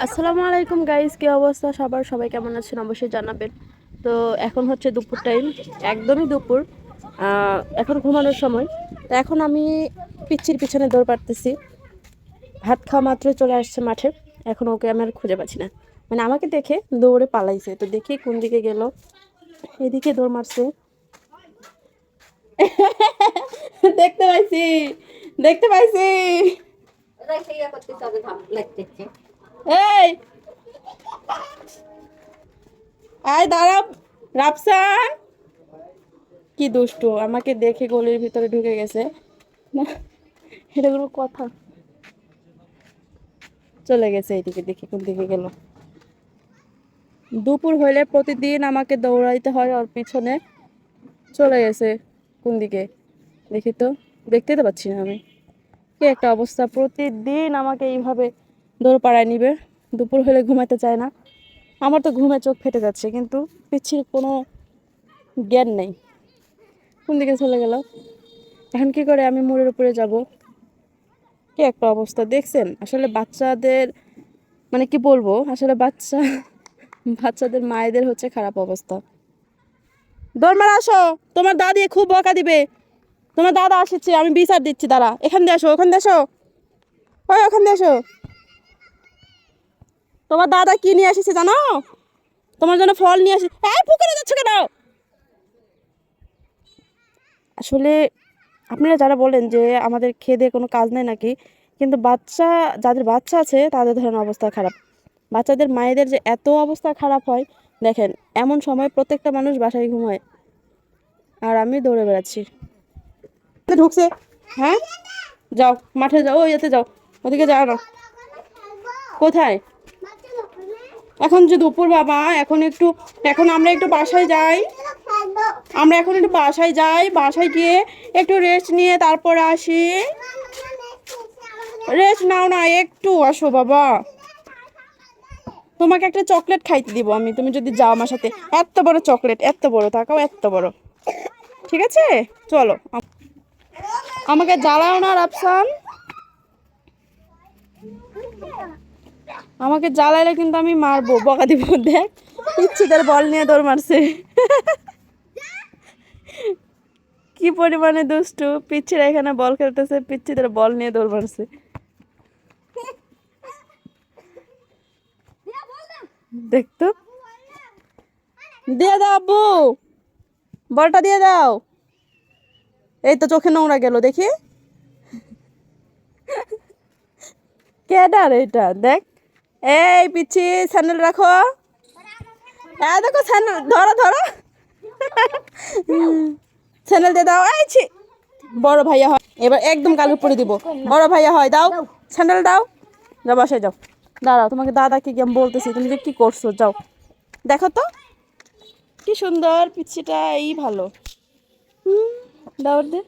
আসসালামু আলাইকুম গাইস, কি অবস্থা সবার? সবাই কেমন আছেন অবশ্যই জানাবেন। তো এখন হচ্ছে দুপুর টাইম, একদমই দুপুর। এখন ঘুমানোর সময়। তো এখন আমি পিচ্চির পিছনে দৌড় পাড়তেছি। ভাত খাওয়া মাত্রই চলে আসছে মাঠে। এখন ওকে আমি আর খুঁজে পাচ্ছি না, মানে আমাকে দেখে দৌড়ে পালাইছে। তো দেখি কোন দিকে গেল, এদিকে দৌড় মারছে। দেখতে পাইছি, দেখতে পাইছি। এই আয় দাঁড়া রাফসান, কি দুষ্টু, আমাকে দেখে গলির ভিতরে ঢুকে গেছে না। এটা কোনো কথা? চলে গেছে এইদিকে, দেখি কোন দিকে গেল। দুপুর হইলে প্রতিদিন আমাকে দৌড়াইতে হয় ওর পিছনে। চলে গেছে কোন দিকে দেখি তো, দেখতে তো পাচ্ছি না আমি। কি একটা অবস্থা, প্রতিদিন আমাকে এইভাবে দৌড় পাড়ায় নিবে। দুপুর হলে ঘুমাতে চায় না। আমার তো ঘুমে চোখ ফেটে যাচ্ছে, কিন্তু পিচ্ছির কোনো জ্ঞান নেই। কোন দিকে চলে গেল? এখন কি করে আমি মোড়ের উপরে যাব? কি একটা অবস্থা দেখছেন? আসলে বাচ্চাদের, মানে কি বলবো, আসলে বাচ্চাদের মায়েদের হচ্ছে খারাপ অবস্থা। দরমার আসো, তোমার দাদি খুব বকা দিবে। তোমার দাদা আসছে, আমি বিচার দিচ্ছি, দাঁড়া। এখান দিয়ে আসো, ওখান দিয়ে আসো, ওই ওখান দিয়ে আসো। তোমার দাদা কি নিয়ে আসছে জানো? তোমার জন্য ফল নিয়ে আসি। এই পুকুরে যাচ্ছ কেন? আসলে আপনারা যারা বলেন যে আমাদের খেয়ে দিয়ে কোনো কাজ নেই নাকি, কিন্তু যাদের বাচ্চা আছে তাদের ধরেন অবস্থা খারাপ। বাচ্চাদের মায়েদের যে এত অবস্থা খারাপ হয়, দেখেন এমন সময় প্রত্যেকটা মানুষ বাসায় ঘুমায়, আর আমি দৌড়ে বেড়াচ্ছি। ঢুকছে। হ্যাঁ, যাও মাঠে যাও, ওই যেতে যাও, ওদিকে যাও না। কোথায়? এখন যে দুপুর বাবা, এখন আমরা একটু বাসায় যাই। আমরা এখন একটু বাসায় যাই, বাসায় গিয়ে একটু রেস্ট নিয়ে তারপর আসি। রেস্ট নাও না, একটু আসো বাবা। তোমাকে একটা চকলেট খাইতে দিব আমি, তুমি যদি যাও আমার সাথে। এত বড় চকলেট, এত বড়, তাকাও এত বড়। ঠিক আছে, চলো। আমাকে জ্বালাও না রাফসান, আমাকে জ্বালাইলে কিন্তু আমি মারবো, বকা দিব। দেখ পিচ্ছিদের বল নিয়ে দৌড় মারছে। কি পরিমাণে দুষ্টু, পিচ্ছিরা এখানে বল খেলতেছে, পিচ্ছিদের বল নিয়ে দৌড় মারছে। দেখতো, দিয়ে দাও আব্বু, বলটা দিয়ে দাও। এই তো চোখে নোংরা গেল, দেখি কেডার এটা, দেখ। এই পিচ্ছি, স্যান্ডেল রাখো। দেখো স্যান্ডেল, ধরো ধরো। স্যান্ডেল দিয়ে দাও। এই ছি, বড় ভাইয়া হয় এবার একদম কালুর পরে দিব। বড় ভাইয়া হয়, দাও স্যান্ডেল দাও। যাও বাসায় যাও। দাঁড়াও, তোমাকে দাদাকে কি আমি বলতেছি, তুমি যে কি করছো, যাও। দেখো তো কি সুন্দর পিচ্ছিটা, এই ভালো। দাও দে।